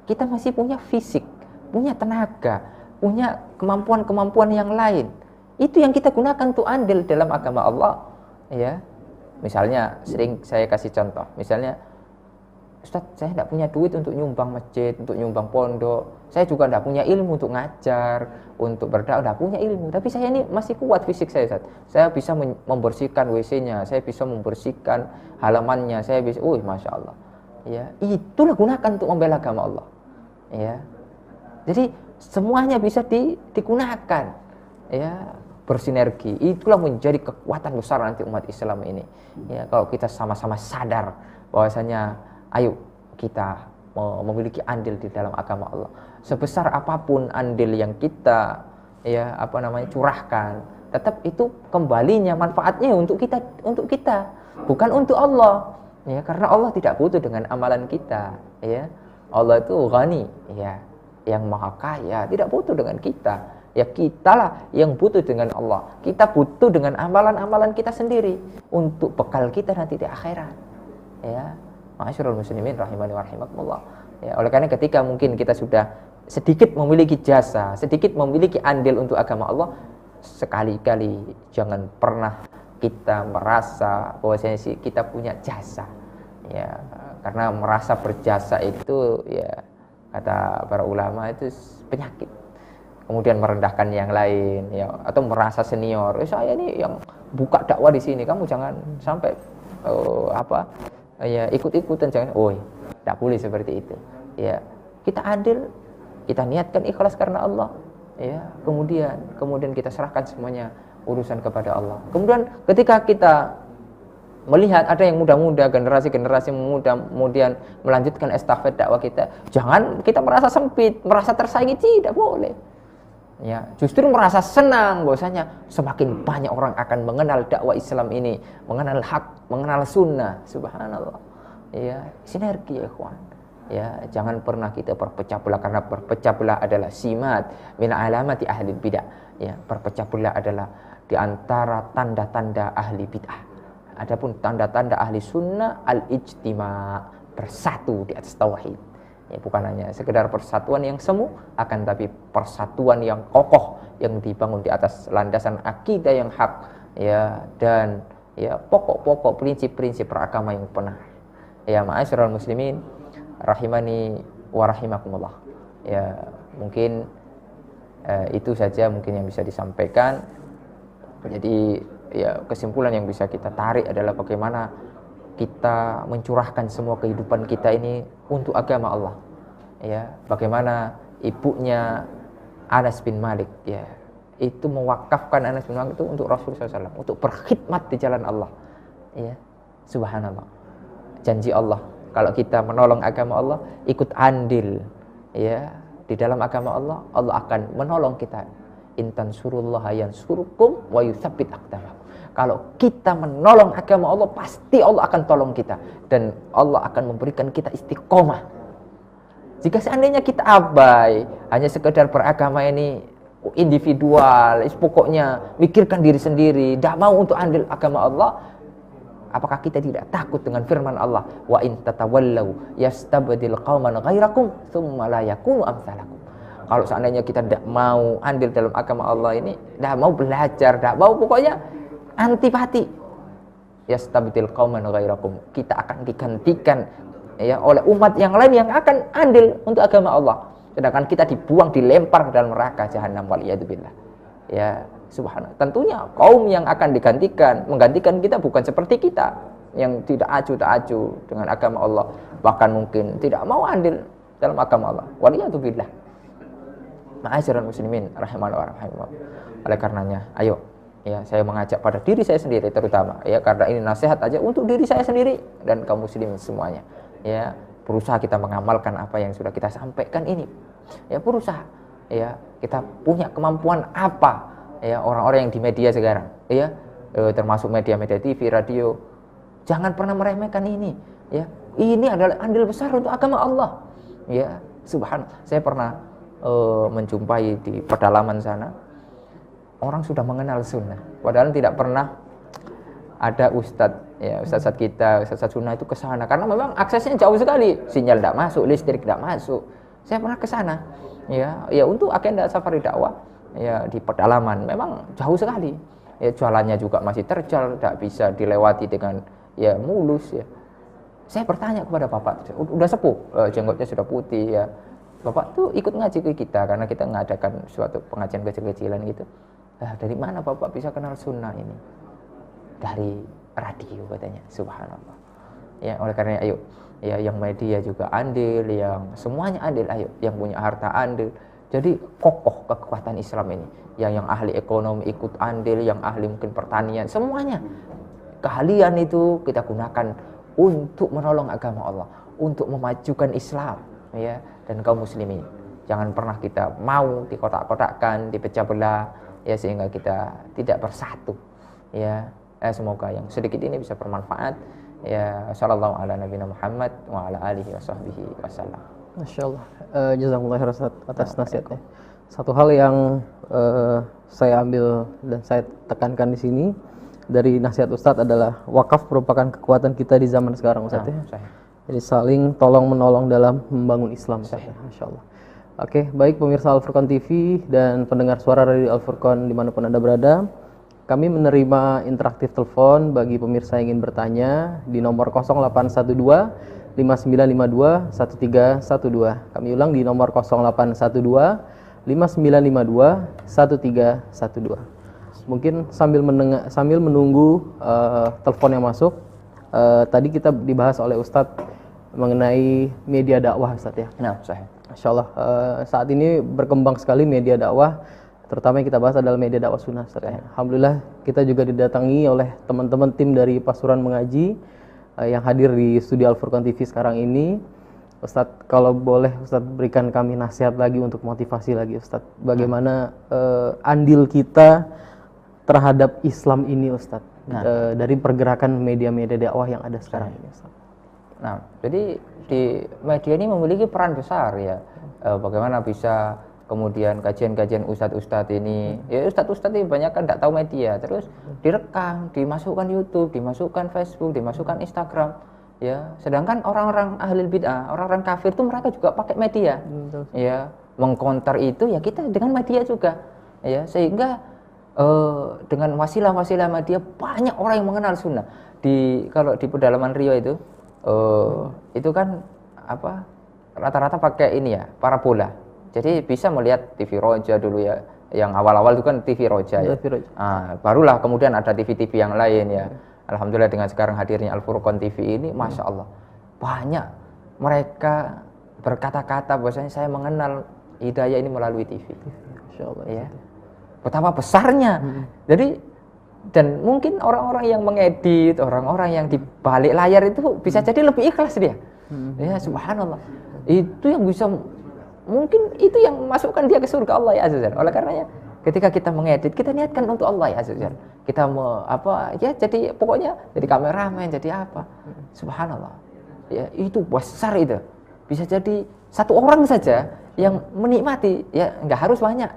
kita masih punya fisik, punya tenaga, punya kemampuan-kemampuan yang lain. Itu yang kita gunakan untuk andil dalam agama Allah. Ya, misalnya sering saya kasih contoh, misalnya, Ustaz, saya tidak punya duit untuk nyumbang masjid, untuk nyumbang pondok. Saya juga tidak punya ilmu untuk ngajar, untuk berdakwah, tidak punya ilmu. Tapi saya ini masih kuat fisik saya, Ustaz. Saya bisa membersihkan WC-nya, saya bisa membersihkan halamannya, saya bisa, Masya Allah. Ya, itulah gunakan untuk membela agama Allah. Ya, jadi semuanya bisa digunakan. Ya, bersinergi. Itulah menjadi kekuatan besar nanti umat Islam ini. Ya, kalau kita sama-sama sadar bahwasanya ayo kita memiliki andil di dalam agama Allah. Sebesar apapun andil yang kita curahkan, tetap itu kembalinya manfaatnya untuk kita, bukan untuk Allah. Ya, karena Allah tidak butuh dengan amalan kita. Ya, Allah itu ghani, ya, yang maha kaya, tidak butuh dengan kita. Ya, kitalah yang butuh dengan Allah. Kita butuh dengan amalan-amalan kita sendiri untuk bekal kita nanti di akhirat. Ya. Ma'asyiral muslimin rahimani wa rahimakumullah. Ya, oleh karena ketika mungkin kita sudah sedikit memiliki jasa, sedikit memiliki andil untuk agama Allah, sekali-kali jangan pernah kita merasa bahwasanya kita punya jasa. Ya, karena merasa berjasa itu, ya, kata para ulama, itu penyakit. Kemudian merendahkan yang lain, ya, atau merasa senior. Saya ini yang buka dakwah di sini, kamu jangan sampai ya, ikut-ikutan, jangan. Tak boleh seperti itu. Ya, kita adil, kita niatkan ikhlas karena Allah. Ya, kemudian kita serahkan semuanya urusan kepada Allah. Kemudian ketika kita melihat ada yang muda-muda, generasi-generasi muda kemudian melanjutkan estafet dakwah kita, jangan kita merasa sempit, merasa tersaingi, tidak boleh. Ya, justru merasa senang bahwasanya semakin banyak orang akan mengenal dakwah Islam ini, mengenal hak, mengenal sunnah. Subhanallah. Ya, sinergi, ya, ikhwan. Ya, jangan pernah kita berpecah belah, karena berpecah belah adalah simat min alamati ahli bidah. Ya, berpecah belah adalah di antara tanda-tanda ahli bid'ah. Adapun tanda-tanda ahli sunnah al-ijtima', bersatu di atas tauhid. Ya, bukan hanya sekedar persatuan yang semu, akan tapi persatuan yang kokoh yang dibangun di atas landasan akidah yang hak, ya, dan ya pokok-pokok prinsip-prinsip beragama yang benar. Ya, ma'asyiral muslimin rahimani wa rahimakumullah. Ya, mungkin itu saja mungkin yang bisa disampaikan. Jadi ya kesimpulan yang bisa kita tarik adalah bagaimana kita mencurahkan semua kehidupan kita ini untuk agama Allah. Ya, bagaimana ibunya Anas bin Malik, ya, itu mewakafkan Anas bin Malik itu untuk Rasulullah SAW, untuk berkhidmat di jalan Allah. Ya, subhanallah. Janji Allah, kalau kita menolong agama Allah, ikut andil, ya, di dalam agama Allah, Allah akan menolong kita. Intan surullaha yansurukum wa yutsabbit aqdamakum. Kalau kita menolong agama Allah, pasti Allah akan tolong kita dan Allah akan memberikan kita istiqomah. Jika seandainya kita abai, hanya sekedar beragama ini individual, pokoknya mikirkan diri sendiri, tidak mau untuk andil agama Allah, apakah kita tidak takut dengan firman Allah, wa in tatawallau yastabdil qauman ghairakum tsumma la yakunu amsalakum. Kalau seandainya kita tidak mau andil dalam agama Allah ini, tidak mau belajar, tidak mau, pokoknya antipati, yastabdil qauman ghairakum, kita akan digantikan, ya, oleh umat yang lain yang akan andil untuk agama Allah, sedangkan kita dibuang, dilempar ke dalam neraka jahanam, waliyadzubillah. Ya, subhanallah. Tentunya kaum yang akan menggantikan kita bukan seperti kita yang tidak acu dengan agama Allah, bahkan mungkin tidak mau andil dalam agama Allah, waliyadzubillah. Ma'asyiral muslimin rahimani wa rahimakumullah. Oleh karenanya, ayo, ya, saya mengajak pada diri saya sendiri terutama, ya, karena ini nasihat aja untuk diri saya sendiri dan kaum muslimin semuanya. Ya, berusaha kita mengamalkan apa yang sudah kita sampaikan ini. Ya, berusaha, ya, kita punya kemampuan apa, ya, orang-orang yang di media sekarang, ya, termasuk media-media TV, radio, jangan pernah meremehkan ini, ya. Ini adalah andil besar untuk agama Allah. Ya, subhanallah. Saya pernah menjumpai di pedalaman sana orang sudah mengenal sunnah, padahal tidak pernah ada ustadz, ya, ustadz kita, ustadz sunnah itu ke sana karena memang aksesnya jauh sekali, sinyal tidak masuk, listrik tidak masuk. Saya pernah ke sana, ya untuk agenda safari dakwah, ya, di pedalaman memang jauh sekali, ya, jalannya juga masih terjal, tidak bisa dilewati dengan, ya, mulus, ya. Saya bertanya kepada bapak, udah sepuh, jenggotnya sudah putih, ya, bapak tuh ikut ngaji ke kita karena kita mengadakan suatu pengajian kecil-kecilan gitu. Dari mana bapak bisa kenal sunnah ini? Dari radio katanya, subhanallah. Ya, oleh karena ayo, ya, yang media juga andil, yang semuanya andil, ayo, yang punya harta andil. Jadi kokoh kekuatan Islam ini. Yang ahli ekonomi ikut andil, yang ahli mungkin pertanian, semuanya. Keahlian itu kita gunakan untuk menolong agama Allah, untuk memajukan Islam, ya, dan kaum muslimin. Jangan pernah kita mau dikotak-kotakkan, dipecah belah, ya, sehingga kita tidak bersatu, ya. Semoga yang sedikit ini bisa bermanfaat, ya. Sallallahu ala nabiyina Muhammad wa ala alihi washabbihi wasallam. Masyaallah, jazakumullah khairan atas nasihatnya. Satu hal yang saya ambil dan saya tekankan di sini dari nasihat Ustadz adalah wakaf merupakan kekuatan kita di zaman sekarang, Ustadz, ya. Jadi saling tolong menolong dalam membangun Islam, Masya Allah. Oke, baik pemirsa Al-Furqan TV dan pendengar suara radio Al-Furqan dimanapun Anda berada, kami menerima interaktif telepon bagi pemirsa yang ingin bertanya di nomor 0812 5952 1312. Kami ulang di nomor 0812 5952 1312. Mungkin sambil menunggu telepon yang masuk, tadi kita dibahas oleh Ustadz mengenai media dakwah, Ustadz, ya. Nah, sahih. Masya Allah, saat ini berkembang sekali media dakwah, terutama yang kita bahas adalah media dakwah sunnah, Ustadz, ya. Alhamdulillah kita juga didatangi oleh teman-teman tim dari Pasuruan Mengaji yang hadir di studio Al-Furqan TV sekarang ini. Ustadz, kalau boleh Ustadz berikan kami nasihat lagi untuk motivasi lagi, Ustadz, bagaimana andil kita terhadap Islam ini, Ustadz, dari pergerakan media-media dakwah yang ada sekarang ini, Ustadz. Nah, jadi di media ini memiliki peran besar, ya. Bagaimana bisa kemudian kajian-kajian ustadz-ustadz ini, ya, ustadz-ustadz ini banyak kan tidak tahu media, terus direkam, dimasukkan YouTube, dimasukkan Facebook, dimasukkan Instagram, Ya, sedangkan orang-orang ahli bid'ah, orang-orang kafir itu mereka juga pakai media. Ya, mengkonter itu ya kita dengan media juga. Ya, sehingga dengan wasilah-wasilah media banyak orang yang mengenal sunnah. Kalau di pedalaman Rio itu kan apa? Rata-rata pakai ini ya, parabola. Jadi bisa melihat TV Roja dulu ya. Yang awal-awal itu kan TV Roja ya. Barulah kemudian ada TV-TV yang lain ya. Alhamdulillah dengan sekarang hadirnya Al-Furqan TV ini, Masya Allah, banyak mereka berkata-kata bahwasanya saya mengenal hidayah ini melalui TV. Masya Allah. Ya. Betapa besarnya. Jadi, dan mungkin orang-orang yang mengedit, orang-orang yang di balik layar itu bisa jadi lebih ikhlas dia. Ya, subhanallah. Itu yang bisa, mungkin itu yang masukkan dia ke surga Allah ya azza. Oleh karenanya ketika kita mengedit, kita niatkan untuk Allah ya azza. Kita jadi pokoknya jadi kameramen, jadi apa? Subhanallah. Ya, itu besar itu. Bisa jadi satu orang saja yang menikmati, ya nggak harus banyak.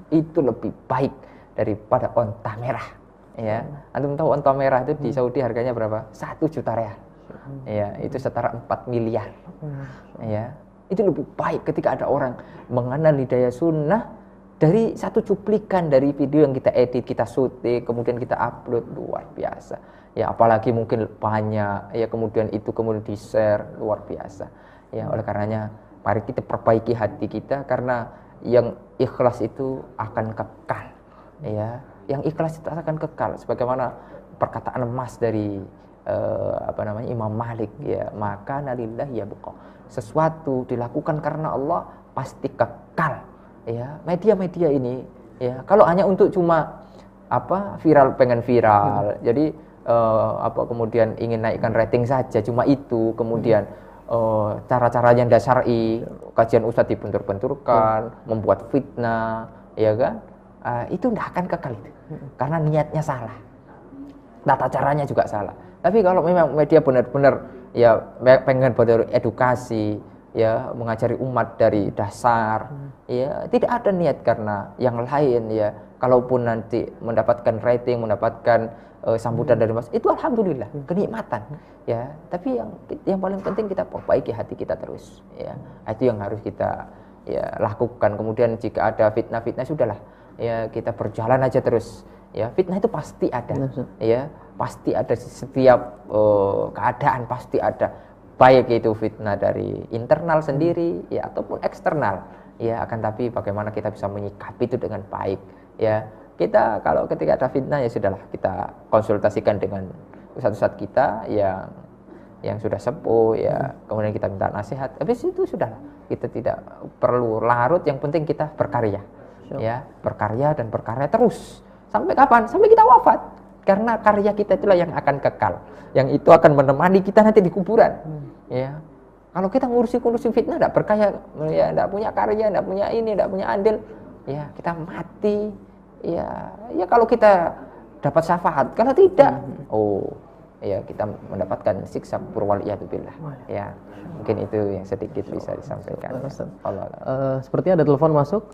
Itu lebih baik daripada onta merah. Ya, antum tahu onta merah itu di Saudi harganya berapa? 1 juta real. Ya, itu setara 4 miliar. Ya, itu lebih baik ketika ada orang mengenal hidayah sunnah dari satu cuplikan dari video yang kita edit, kita syuting, kemudian kita upload, luar biasa. Ya, apalagi mungkin banyak, ya kemudian di-share, luar biasa. Ya, oleh karenanya mari kita perbaiki hati kita, karena yang ikhlas itu akan kekal. Ya, yang ikhlas itu akan kekal, sebagaimana perkataan emas dari Imam Malik, ya, maka nalillahi yabqa. Sesuatu dilakukan karena Allah pasti kekal. Ya, media-media ini ya, kalau hanya untuk cuma pengen viral, jadi kemudian ingin naikkan rating saja, cuma itu, kemudian cara-caranya ndak syar'i, kajian ustadz dibentur-benturkan, membuat fitnah, ya kan, itu ndak akan kekal itu, karena niatnya salah, tata caranya juga salah. Tapi kalau memang media benar-benar ya pengen edukasi, ya mengajari umat dari dasar, ya tidak ada niat karena yang lain, ya kalaupun nanti mendapatkan rating, mendapatkan sambutan dari mas, itu alhamdulillah kenikmatan, ya. Tapi yang paling penting kita perbaiki hati kita terus, ya itu yang harus kita ya lakukan. Kemudian jika ada fitnah-fitnah, sudahlah, ya kita berjalan aja terus, ya fitnah itu pasti ada, ya pasti ada, setiap keadaan pasti ada. Baik itu fitnah dari internal sendiri, ya ataupun eksternal, ya akan tapi bagaimana kita bisa menyikapi itu dengan baik, ya. Kita kalau ketika ada fitnah, ya sudahlah, kita konsultasikan dengan ustadz-ustadz kita yang sudah sepuh, ya kemudian kita minta nasihat, habis itu sudahlah, kita tidak perlu larut, yang penting kita berkarya, ya berkarya dan berkarya terus sampai kapan? Sampai kita wafat, karena karya kita itulah yang akan kekal, yang itu akan menemani kita nanti di kuburan. Ya, kalau kita ngurusi fitnah, tidak berkarya, ya tidak punya karya, tidak punya ini, tidak punya andil, ya kita mati. Ya kalau kita dapat syafaat, kalau tidak, ya kita mendapatkan siksa waliyadzubillah. Ya, mungkin itu yang sedikit bisa disampaikan. Seperti ada telepon masuk.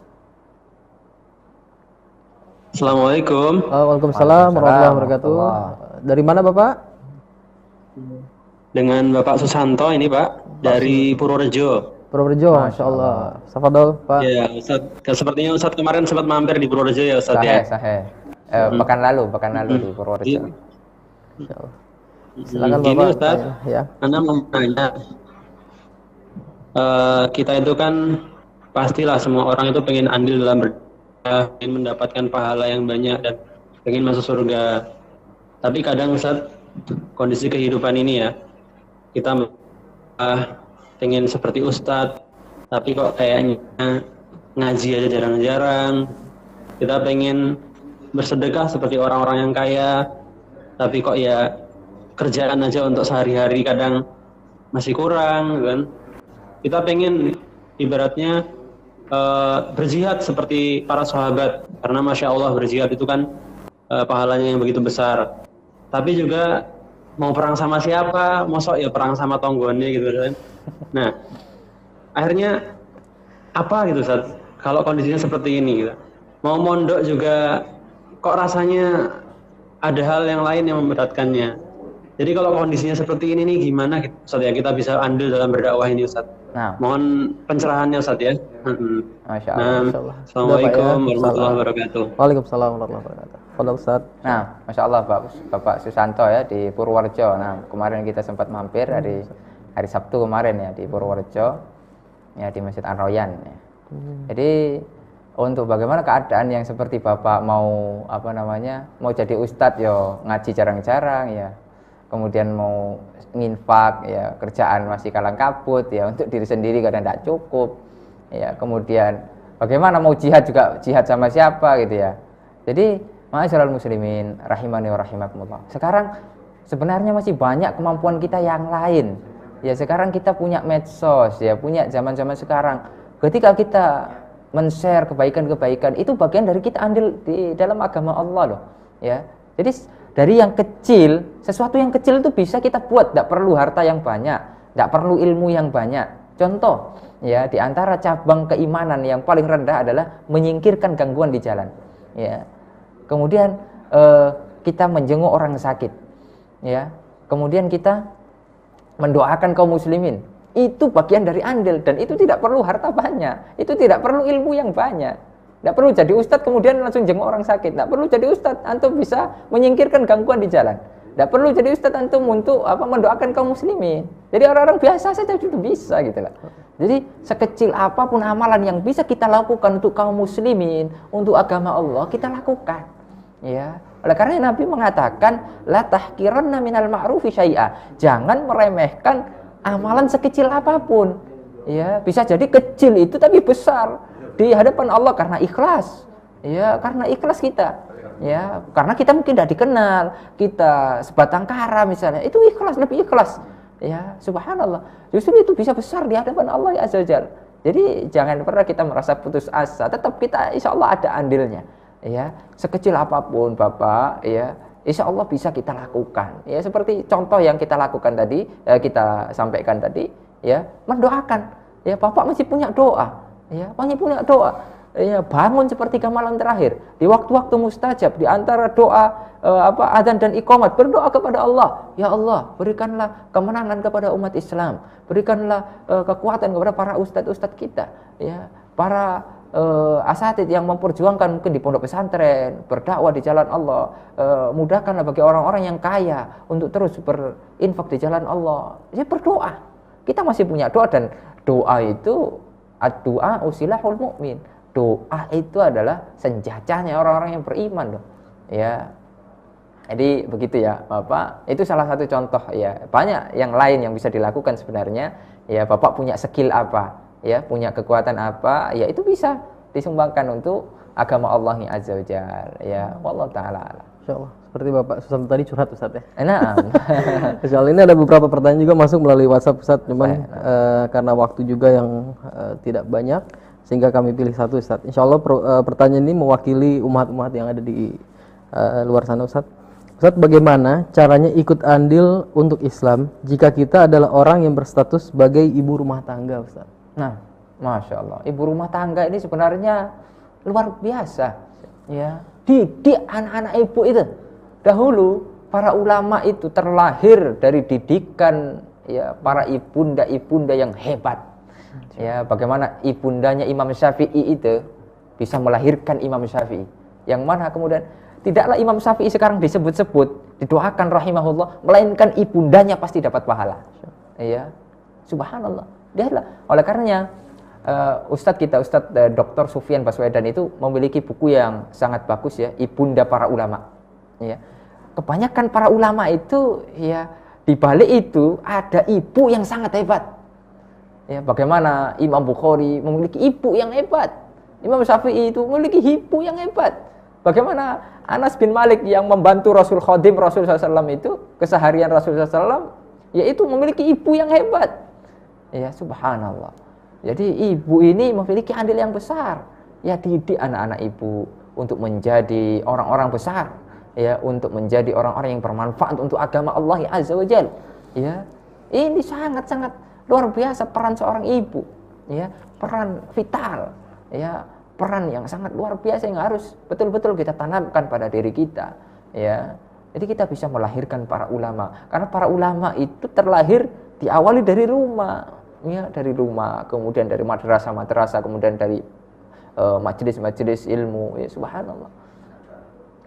Assalamualaikum. Waalaikumsalam warahmatullahi wabarakatuh. Dari mana Bapak? Dengan Bapak Susanto ini Pak, dari Purworejo. Purworejo, Masya Allah. Safadol Pak. Ya Ustaz, sepertinya Ustaz kemarin sempat mampir di Purworejo ya Ustaz ya. Sahih. Pekan lalu di Purworejo. Silakan Gini Bapak. Ustaz, Ya. Anda mau tanya, kita itu kan pastilah semua orang itu pengen andil dalam ingin mendapatkan pahala yang banyak dan ingin masuk surga. Tapi kadang Ustaz, kondisi kehidupan ini ya, kita pengen seperti Ustadz, tapi kok kayaknya ngaji aja jarang-jarang. Kita pengen bersedekah seperti orang-orang yang kaya, tapi kok ya kerjaan aja untuk sehari-hari kadang masih kurang, kan? Kita pengen ibaratnya berjihad seperti para sahabat, karena Masya Allah berjihad itu kan pahalanya yang begitu besar. Tapi juga mau perang sama siapa, mosok ya perang sama tonggonnya gitu kan. Nah, akhirnya apa gitu Ustaz, kalau kondisinya seperti ini gitu. Mau mondok juga kok rasanya ada hal yang lain yang memberatkannya. Jadi kalau kondisinya seperti ini nih gimana Ustaz ya kita bisa andil dalam berdakwah ini Ustaz? Nah, Mohon pencerahannya Ustaz ya. Masya Nah, Allah. Insyaallah. Sudah, Pak, ya. Assalamualaikum warahmatullahi Salam. wabarakatuh. Waalaikumsalam warahmatullahi wabarakatuh. Fadhil Ustaz. Nah, Masya Allah Bapak Susanto ya di Purworejo. Nah, kemarin kita sempat mampir hari Sabtu kemarin ya di Purworejo ya di Masjid An-Royan ya. Jadi untuk bagaimana keadaan yang seperti Bapak mau mau jadi ustadz yo ngaji jarang-jarang ya, kemudian mau nginfak ya, kerjaan masih kalang kabut ya, untuk diri sendiri kadang tidak cukup ya, kemudian bagaimana mau jihad juga jihad sama siapa gitu ya. Jadi ma'asyiral muslimin rahimani wa rahimakumullah, sekarang sebenarnya masih banyak kemampuan kita yang lain ya. Sekarang kita punya medsos ya, punya zaman-zaman sekarang, ketika kita men-share kebaikan-kebaikan itu bagian dari kita andil di dalam agama Allah loh ya. Jadi dari yang kecil, sesuatu yang kecil itu bisa kita buat, tidak perlu harta yang banyak, tidak perlu ilmu yang banyak. Contoh ya, di antara cabang keimanan yang paling rendah adalah menyingkirkan gangguan di jalan ya. Kemudian kita menjenguk orang sakit ya, kemudian kita mendoakan kaum muslimin, itu bagian dari andil, dan itu tidak perlu harta banyak, itu tidak perlu ilmu yang banyak, tidak perlu jadi ustadz kemudian langsung jenguk orang sakit, tidak perlu jadi ustadz antum bisa menyingkirkan gangguan di jalan, tidak perlu jadi ustadz antum untuk mendoakan kaum muslimin. Jadi orang-orang biasa saja sudah bisa gitu lah. Jadi sekecil apapun amalan yang bisa kita lakukan untuk kaum muslimin, untuk agama Allah, kita lakukan ya. Oleh karena Nabi mengatakan la tahqiranna minal ma'rufi syai'a, jangan meremehkan amalan sekecil apapun ya. Bisa jadi kecil itu tapi besar di hadapan Allah karena ikhlas ya, karena ikhlas kita ya, karena kita mungkin tidak dikenal, kita sebatang kara misalnya, itu ikhlas, lebih ikhlas ya, subhanallah, justru itu bisa besar di hadapan Allah ya azza wajalla. Jadi jangan pernah kita merasa putus asa, tetap kita insya Allah ada andilnya ya, sekecil apapun Bapak ya, insya Allah bisa kita lakukan ya. Seperti contoh yang kita lakukan tadi, kita sampaikan tadi ya, mendoakan ya. Bapak masih punya doa ya, masih punya doa ya, bangun sepertiga malam terakhir di waktu-waktu mustajab, di antara doa adzan dan iqamat, berdoa kepada Allah, ya Allah berikanlah kemenangan kepada umat Islam, berikanlah kekuatan kepada para ustadz-ustadz kita ya, para asatid yang memperjuangkan mungkin di pondok pesantren, berdakwah di jalan Allah, mudahkanlah bagi orang-orang yang kaya untuk terus berinfak di jalan Allah. Ya berdoa, kita masih punya doa, dan doa itu ad-du'a usilahul mu'min, doa itu adalah senjatanya orang-orang yang beriman loh ya. Jadi begitu ya Bapak, itu salah satu contoh ya, banyak yang lain yang bisa dilakukan sebenarnya ya. Bapak punya skill apa ya, punya kekuatan apa ya, itu bisa disumbangkan untuk agama Allah azza wajalla ya, wallahu taala. Insyaallah. Seperti Bapak Susanto tadi curhat Ustaz ya. Nah, Insyaallah ini ada beberapa pertanyaan juga masuk melalui WhatsApp Ustaz, cuman karena waktu juga yang tidak banyak sehingga kami pilih satu Ustaz. Insyaallah pertanyaan ini mewakili umat-umat yang ada di luar sana Ustaz. Ustaz, bagaimana caranya ikut andil untuk Islam jika kita adalah orang yang berstatus sebagai ibu rumah tangga Ustaz? nah, Masya Allah, ibu rumah tangga ini sebenarnya luar biasa ya. Didik anak-anak ibu itu, dahulu para ulama itu terlahir dari didikan ya para ibunda-ibunda yang hebat ya. Bagaimana ibundanya Imam Syafi'i itu bisa melahirkan Imam Syafi'i, yang mana kemudian tidaklah Imam Syafi'i sekarang disebut-sebut, didoakan rahimahullah, melainkan ibundanya pasti dapat pahala ya, subhanallah. Oleh karenanya Ustadz kita, Ustadz Dr. Sufyan Baswedan itu memiliki buku yang sangat bagus ya, Ibunda Para Ulama ya. Kebanyakan para ulama itu ya, di balik itu ada ibu yang sangat hebat ya. Bagaimana Imam Bukhari memiliki ibu yang hebat, Imam Syafi'i itu memiliki ibu yang hebat. Bagaimana Anas bin Malik yang membantu Rasul, Khadim Rasul SAW itu, keseharian Rasul SAW, yaitu memiliki ibu yang hebat ya, subhanallah. Jadi ibu ini memiliki andil yang besar ya, didik anak-anak ibu untuk menjadi orang-orang besar ya, untuk menjadi orang-orang yang bermanfaat untuk agama Allah azza wajalla ya. Ini sangat-sangat luar biasa peran seorang ibu ya, peran vital ya, peran yang sangat luar biasa yang harus betul-betul kita tanamkan pada diri kita ya. Jadi kita bisa melahirkan para ulama, karena para ulama itu terlahir diawali dari rumah, ya, dari rumah, kemudian dari madrasah, kemudian dari majelis-majelis ilmu, ya subhanallah.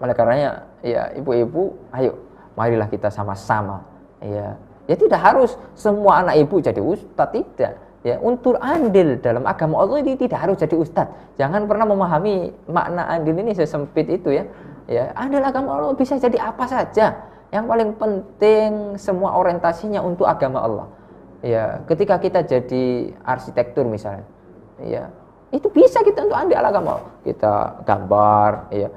Oleh karenanya, ya ibu-ibu, ayo marilah kita sama-sama, ya tidak harus semua anak ibu jadi ustadz, tidak. Ya, untuk andil dalam agama Allah ini tidak harus jadi ustadz. Jangan pernah memahami makna andil ini sesempit itu ya. Ya, andil agama Allah bisa jadi apa saja. Yang paling penting semua orientasinya untuk agama Allah. Ya, ketika kita jadi arsitektur misalnya, ya itu bisa kita untuk andil agama Allah. Kita gambar, ya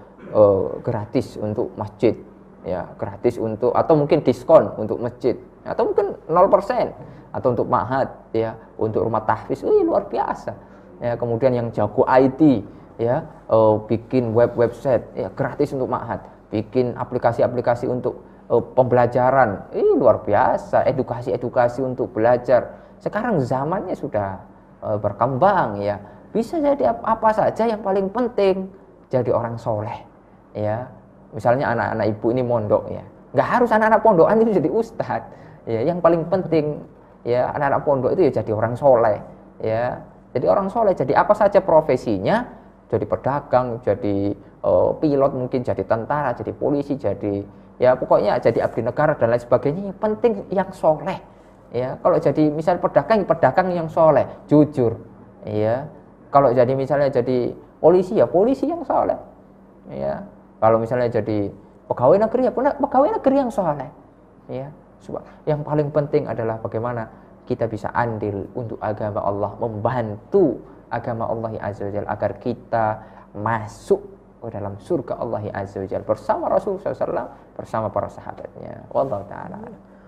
gratis untuk masjid, ya gratis untuk, atau mungkin diskon untuk masjid, atau mungkin 0%. Atau untuk ma'had, ya, untuk rumah tahfiz, luar biasa. Ya, kemudian yang jago IT, ya, bikin website, ya, gratis untuk ma'had, bikin aplikasi-aplikasi untuk pembelajaran, luar biasa. Edukasi untuk belajar. Sekarang zamannya sudah berkembang, ya, bisa jadi apa saja. Yang paling penting jadi orang soleh, ya. Misalnya anak-anak ibu ini mondok, ya, nggak harus anak-anak pondokan itu jadi ustadz, ya. Yang paling penting, ya, anak-anak pondok itu ya jadi orang soleh, ya, jadi orang soleh. Jadi apa saja profesinya, jadi pedagang, jadi pilot, mungkin jadi tentara, jadi polisi, jadi, ya pokoknya jadi abdi negara dan lain sebagainya. Yang penting yang soleh, ya. Kalau jadi misal pedagang yang soleh, jujur, ya. Kalau jadi misalnya jadi polisi, ya polisi yang soleh, ya. Kalau misalnya jadi pegawai negeri, ya pegawai negeri yang soleh, ya. Yang paling penting adalah bagaimana kita bisa andil untuk agama Allah, membantu agama Allah Azza wa Jalla agar kita masuk ke dalam surga Allah Azza wa Jalla bersama Rasulullah SAW, bersama para sahabatnya. Wallahu ta'ala.